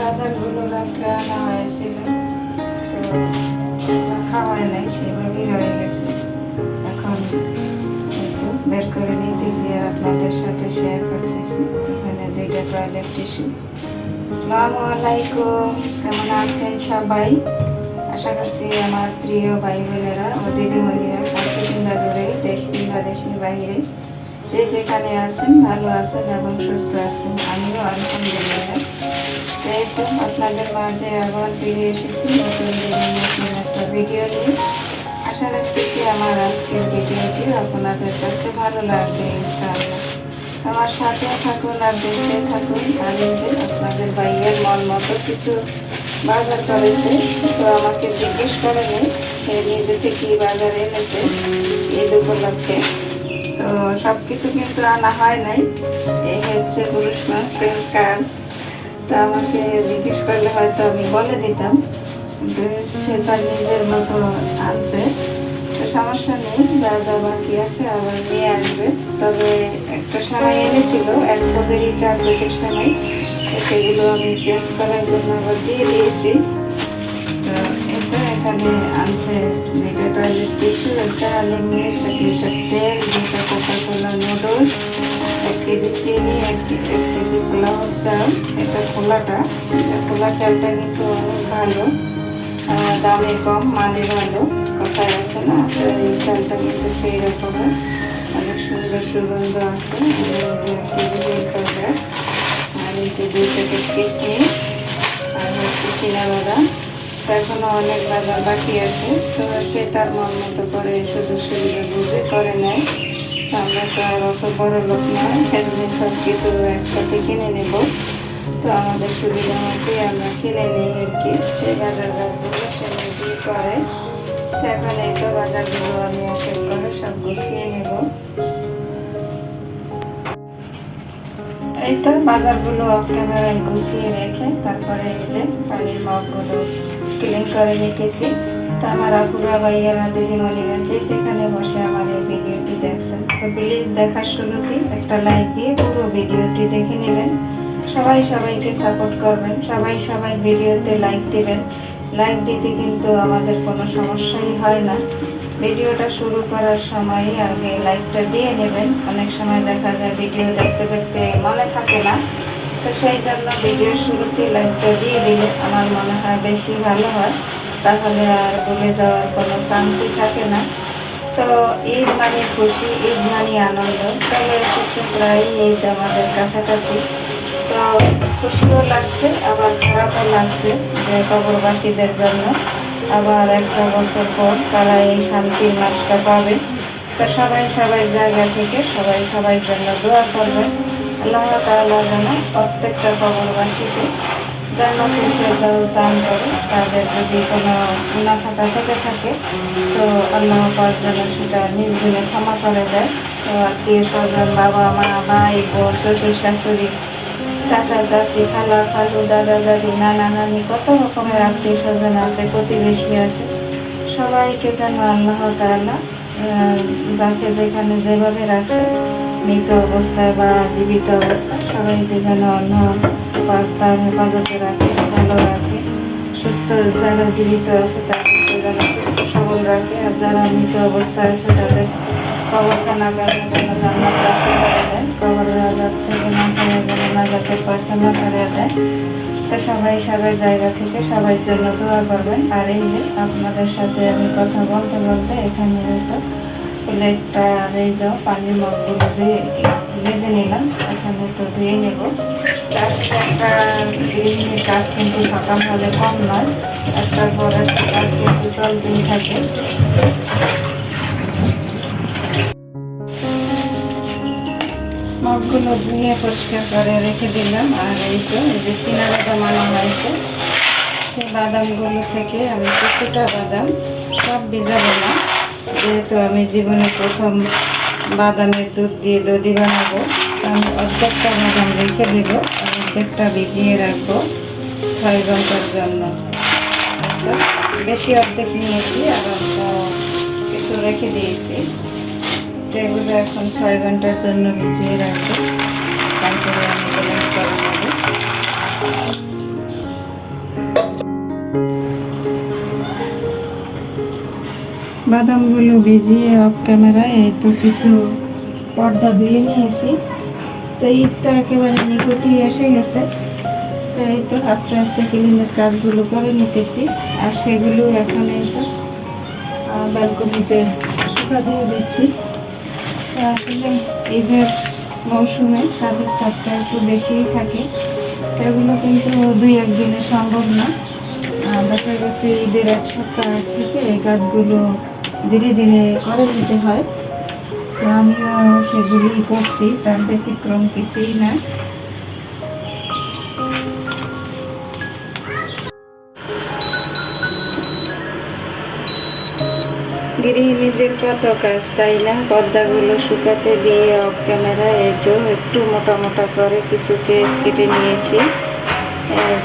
বাজারগুলো রাত্রে আনা হয়েছিল, তো রাখা হয় নাই, সেভাবেই রয়ে গেছে। এখন একটু বের করে নিতেছি আর আপনাদের সাথে শেয়ার করতেছি। এখানে 2টা টয়লেট টিস্যু। আসসালামু আলাইকুম, কেমন আছেন সবাই? আশা করছি আমার প্রিয় ভাই বোনেরা ও দিদিমণিরা কাছে কিংবা দূরে, দেশ কিংবা দেশের বাইরে, যে যেখানে আছেন ভালো আছেন এবং সুস্থ আছেন। আমিও আলহামদুলিল্লাহ। এই তো আপনাদের মাঝে আবার ফিরে এসেছি নতুন দিনের নতুন একটা ভিডিও নিয়ে। আশা রাখতেছি আমার আজকের ভিডিওটি আপনাদের কাছে ভালো লাগবে ইনশাআল্লাহ। আমার সাথে থাকুন আর দেখতে থাকুন। আর এই যে আপনাদের ভাইয়ের মন মতো কিছু বাজার করেছে, তো আমাকে জিজ্ঞেস করেনি সে নিজে থেকে বাজার এনেছে ঈদ উপলক্ষে। তো সব কিছু কিন্তু আনা হয় নাই, এই হচ্ছে পুরুষ মানুষের কাজ। তো আমাকে জিজ্ঞেস করলে হয়তো আমি বলে দিতাম, কিন্তু সে তার নিজের মতো আনছে। তো সমস্যা নেই, যা যা বাকি আছে আবার নিয়ে আসবে। তবে একটা সময় এনেছিল 1 পদেরই 4 প্যাকেট সময়, তো সেগুলো আমি চেঞ্জ করার জন্য আবার দিয়ে দিয়েছি। তো এটা এখানে আনছে 2টা টয়লেট টিস্যু, একটা আলু মিক্স, 1 লিটার তেল, 2টা কোকা-কোলা নুডলস, 1 কেজি চিনি, 1 কেজি পোলাও চাল। এটা খোলাটা, খোলা চালটা কিন্তু অনেক ভালো, দামে কম মানে ভালো, কথায় আছে না। তো এই চালটা কিন্তু সেই রকমের অনেক সুন্দর সুগন্ধ আছে। পাউডার, আর এই যে 2 প্যাকেট কিশমিশ, আর হচ্ছে চিনাবাদাম। তো এখনো অনেক বাজার বাকি আছে, তো সে তার মন মতো করে সুযোগ সুবিধা বুঝে করে নেয়। তো আমরা তো আর অত বড় লোক নয় যে সব কিছু একসাথে কিনে নেব। তো আমাদের সুবিধা মতোই আমরা কিনে নিই আর কি। সেই বাজারগুলো সে নিজেই করে। তো এখন এই তো বাজারগুলো আমি এক এক করে সব গুছিয়ে নেব। এই তো বাজারগুলো অফ ক্যামেরায় গুছিয়ে রেখে তারপরে এই যে পানির মগগুলো ক্লিন করে রেখেছি। তো আমার আপুরা ভাইয়ারা দিদিমণিরা যে যেখানে বসে আমার এই ভিডিওটি দেখছেন, তো প্লিজ দেখার শুরুতেই একটা লাইক দিয়ে পুরো ভিডিওটি দেখে নেবেন। সবাই সবাইকে সাপোর্ট করবেন, সবাই ভিডিওতে লাইক দিবেন। লাইক দিতে কিন্তু আমাদের কোনো সমস্যাই হয় না। ভিডিওটা শুরু করার সময় আগে লাইকটা দিয়ে নেবেন। অনেক সময় দেখা যায় ভিডিও দেখতে দেখতে মনে থাকে না, তো সেই জন্য ভিডিও শুরুতে লাইকটা দিয়ে দিলে আমার মনে হয় বেশি ভালো হয়, তাহলে আর ভুলে যাওয়ার কোনো চান্সই থাকে না। তো ঈদ মানে খুশি, ঈদ মানে আনন্দ। চলে এসেছে প্রায় ঈদ আমাদের কাছাকাছি। তো খুশিও লাগছে আবার খারাপও লাগছে যে কবরবাসীদের জন্য আবার একটা বছর পর তারা এই শান্তির মাসটা পাবে। তো সবাই জায়গা থেকে সবার জন্য দোয়া করবেন। আল্লাহ তাআলা যেন প্রত্যেকটা কবরবাসীকে জান্নাতুল ফেরদাউস দান করে। তাদের যদি কোনো গুনাহ থেকে থাকে, তো আল্লাহ পাক যেন সেটা নিজ গুণে ক্ষমা করে দেয়। তো আত্মীয় স্বজন, বাবা মা, ভাই বোন, শ্বশুর শাশুড়ি, চাচা চাচি, খালা খালু, দাদা দাদি, নানা নানি, কত রকমের আত্মীয় স্বজন আছে, প্রতিবেশী আছে। সবাইকে যেন আল্লাহ তাআলা যাকে যেখানে যেভাবে রাখছে, মৃত অবস্থায় বা জীবিত অবস্থায়, সবাইকে যেন তার হেফাজতে রাখে, ভালো রাখে। সুস্থ যারা জীবিত আছে তাদেরকে যেন সুস্থ সবল রাখে, আর যারা মৃত অবস্থায় আছে তাদের কবরখানা যেন জান্নাত বাসী করে দেয়, কবরের আযাব থেকে না করে যেন নাজাতের পয়সানা করে দেয়। তো সবাই জায়গা থেকে সবার জন্য দোয়া করবেন। আর এই যে আপনাদের সাথে আমি কথা বলতে বলতে এখানে প্লেটটা এই যাও পানির মগগুলো ভেজে নিলাম, এখানে একটু ধুয়ে নেব। আসলে একটা গৃহিণীর কাজ কিন্তু সকাল হলে কম নয়, একটার পর একটা কাজ কিন্তু চলতেই থাকে। মগগুলো ধুয়ে পরিষ্কার করে রেখে দিলাম। আর এই তো এই যে চিনাবাদাম আনা হয়েছে, সেই বাদামগুলো থেকে আমি কিছুটা বাদাম, সব ভিজাবো না, যেহেতু আমি জীবনে প্রথম বাদামের দুধ দিয়ে দধি বানাবো। আমি অর্ধেকটা বাদাম রেখে দেবো আর অর্ধেকটা ভিজিয়ে রাখবো 6 ঘন্টার জন্য। তো বেশি অর্ধেক নিয়েছি আর কিছু রেখে দিয়েছি। তো এগুলো এখন 6 ঘন্টার জন্য ভিজিয়ে রাখবো, তারপরে আমি ব্লেন্ড করে নেবো। বাদামগুলো ভিজিয়ে অফ ক্যামেরায় এই তো কিছু পর্দা দিয়ে নিয়েছি। তো ঈদ তো একেবারে নিকটই এসে গেছে, তো এই তো আস্তে আস্তে ক্লিনের কাজগুলো করে নিতেছি। আর সেগুলো এখন এই তো ব্যালকনিতে শুকা দিয়ে দিচ্ছি। তো আসলে ঈদের মৌসুমে কাজের চাপটা একটু বেশিই থাকে, এগুলো কিন্তু 2-1 দিনে সম্ভব না। দেখা গেছে ঈদের 1 সপ্তাহ থেকে এই কাজগুলো ধীরে ধীরে করে দিতে হয়। তো আমিও সেগুলি করছি, তার ব্যতিক্রম কিছুই না। গৃহিণীদের কত কাজ, তাই না? পর্দাগুলো শুকাতে দিয়ে অফ ক্যামেরা এই তো একটু মোটা মোটা করে কিছু পেঁয়াজ কেটে নিয়েছি।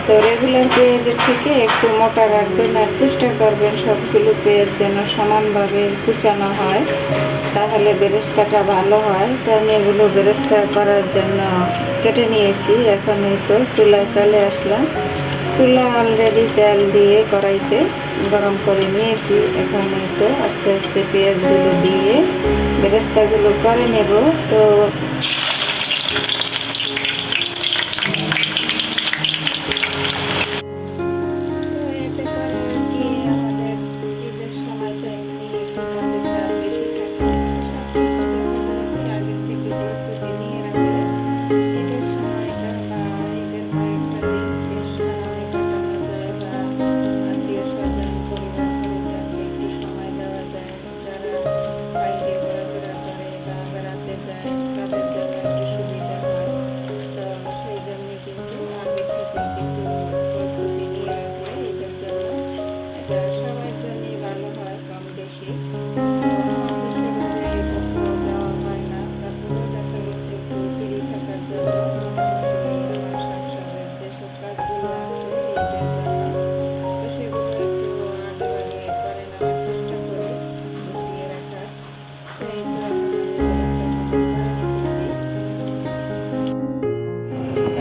তো রেগুলার পেঁয়াজের থেকে একটু মোটা রাখবেন আর চেষ্টা করবেন সবগুলো পেঁয়াজ যেন সমানভাবে কুচানো হয়, তাহলে বেরেস্তাটা ভালো হয়। তো আমি এগুলো বেরেস্তা করার জন্য কেটে নিয়েছি। এখন এই তো চুলায় চলে আসলাম। চুলা অলরেডি তেল দিয়ে কড়াইতে গরম করে নিয়েছি। এখন এই তো আস্তে আস্তে পেঁয়াজগুলো দিয়ে বেরেস্তাগুলো করে নেব। তো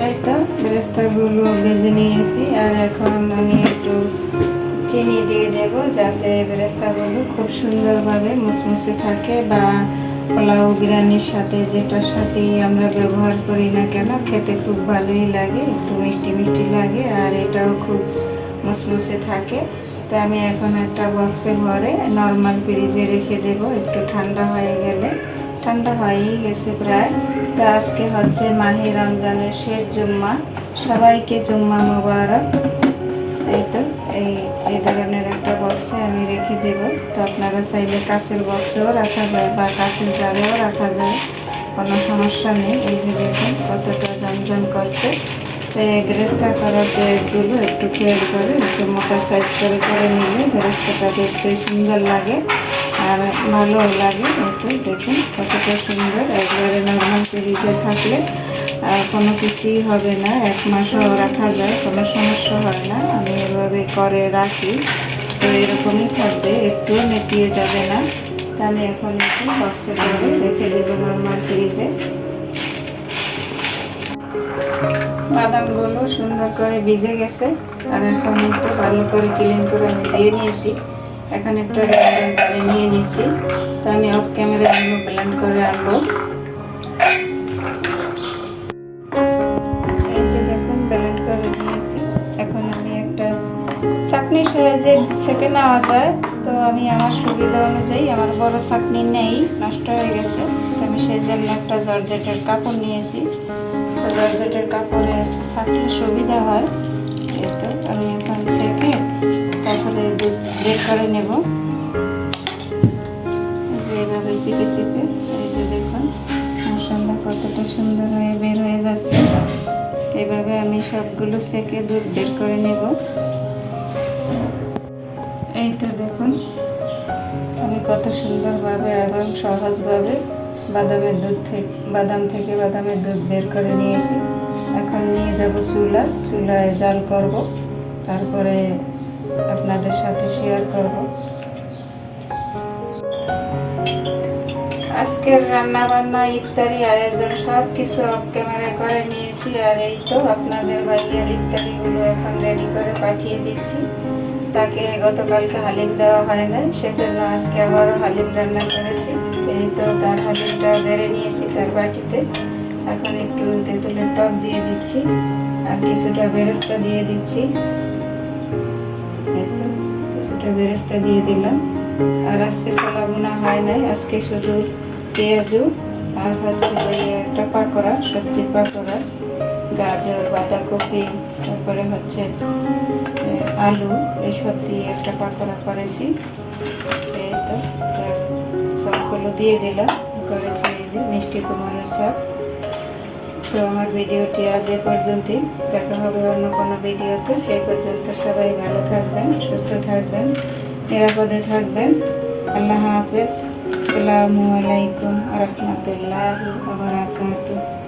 এই তো বেরেস্তাগুলো ভেজে নিয়েছি। আর এখন আমি একটু চিনি দিয়ে দেব, যাতে বেরেস্তাগুলো খুব সুন্দরভাবে মুসমুসে থাকে, বা পোলাও বিরিয়ানির সাথে যেটার সাথেই আমরা ব্যবহার করি না কেন খেতে খুব ভালোই লাগে, একটু মিষ্টি মিষ্টি লাগে আর এটাও খুব মুসমুসে থাকে। তো আমি এখন একটা বক্সে ভরে নর্মাল ফ্রিজে রেখে দেব, একটু ঠান্ডা হয়ে গেলে। ঠান্ডা হয়েই গেছে প্রায়। তো আজকে হচ্ছে মাহে রমজানের শেষ জুম্মা, সবাইকে জুম্মা মোবারক। এই তো এই ধরনের একটা বক্সে আমি রেখে দেব। তো আপনারা চাইলে কাঁচের বক্সেও রাখা যায় বা কাঁচের জারেও রাখা যায়, কোনো সমস্যা নেই। এই যে দেখুন কতটা জমজম করছে। তো এই বেরেস্তা করা পেঁয়াজগুলো একটু খেয়াল করে একটু মোটা সাইজ করে নিলে বেরেস্তাটা দেখতে সুন্দর লাগে আর ভালোও লাগে। একটু দেখুন কতটা সুন্দর, একবারে নর্মাল ফ্রিজে থাকলে কোনো কিছুই হবে না, 1 মাসও রাখা যায়, কোনো সমস্যা হয় না। আমি এভাবে করে রাখি, তো এরকমই থাকবে, একটুও নেতিয়ে যাবে না। তো আমি এখন একটু বক্সে করে রেখে দেবো নর্মাল ফ্রিজে। বাদামগুলো সুন্দর করে ভিজে গেছে, আর এখন একটু ভালো করে ক্লিন করে আমি দিয়ে নিয়েছি। এখন একটা ব্লেন্ডার জারে নিয়ে নিচ্ছি। তো আমি অফ ক্যামেরা এগুলো ব্লেন্ড করে আনবো। এই যে দেখুন ব্লেন্ড করে নিয়েছি। এখন আমি একটা চাটনি সাহায্যে ছেঁকে নেওয়া যায়, তো আমি আমার সুবিধা অনুযায়ী, আমার বড় চাটনি নেই, নষ্ট হয়ে গেছে, তো আমি সেই জন্য একটা জর্জেটের কাপড় নিয়েছি। তো জর্জেটের কাপড়ে ছাঁকলে সুবিধা হয়। এই তো আমি এখন ছেঁকে তারপরে দুধ বের করে নেব। যে এভাবে চিপে চিপে, এই যে দেখুন মাশাআল্লাহ কতটা সুন্দর হয়ে বের হয়ে যাচ্ছে। এভাবে আমি সবগুলো ছেঁকে দুধ বের করে নেব। এই তো দেখুন আমি কত সুন্দরভাবে এবং সহজভাবে বাদাম থেকে বাদামের দুধ বের করে নিয়েছি। এখন নিয়ে যাব চুলায় জাল করব, তারপরে আপনাদের সাথে শেয়ার করব। আজকের রান্না বান্না ইফতারি আয়োজন সব কিছু অফ ক্যামেরায় করে নিয়েছি। আর এই তো আপনাদের ভাইয়ের ইফতারিগুলো এখন রেডি করে পাঠিয়ে দিচ্ছি। তাকে গতকালকে হালিম দেওয়া হয় না, সেজন্য আজকে আবারও হালিম রান্না করেছি। এই তো তার হালিমটা বেড়ে নিয়েছি তার বাটিতে। এখন একটু তেঁতুলের টক দিয়ে দিচ্ছি আর কিছুটা বেরেস্তা দিয়ে দিচ্ছি। এই তো কিছুটা বেরেস্তা দিয়ে দিলাম। আর আজকে ছোলা বোনা হয় নাই, আজকে শুধু পেঁয়াজু আর হচ্ছে ওই একটা পাকোড়া, সবজির পাকোড়া, গাজর, বাঁধাকপি, তারপরে হচ্ছে আলু, এইসব দিয়ে একটা পাকোড়া করেছি। এই তো তার সবগুলো দিয়ে দিলাম, করেছি এই যে মিষ্টি কুমড়োর সব। তো আমার ভিডিওটি আজ এ পর্যন্তই, দেখা হবে অন্য কোনো ভিডিওতে। সেই পর্যন্ত সবাই ভালো থাকবেন, সুস্থ থাকবেন, নিরাপদে থাকবেন। আল্লাহ হাফেজ। আসসালামু আলাইকুম ওয়া রাহমাতুল্লাহি ওয়া বারাকাতুহু।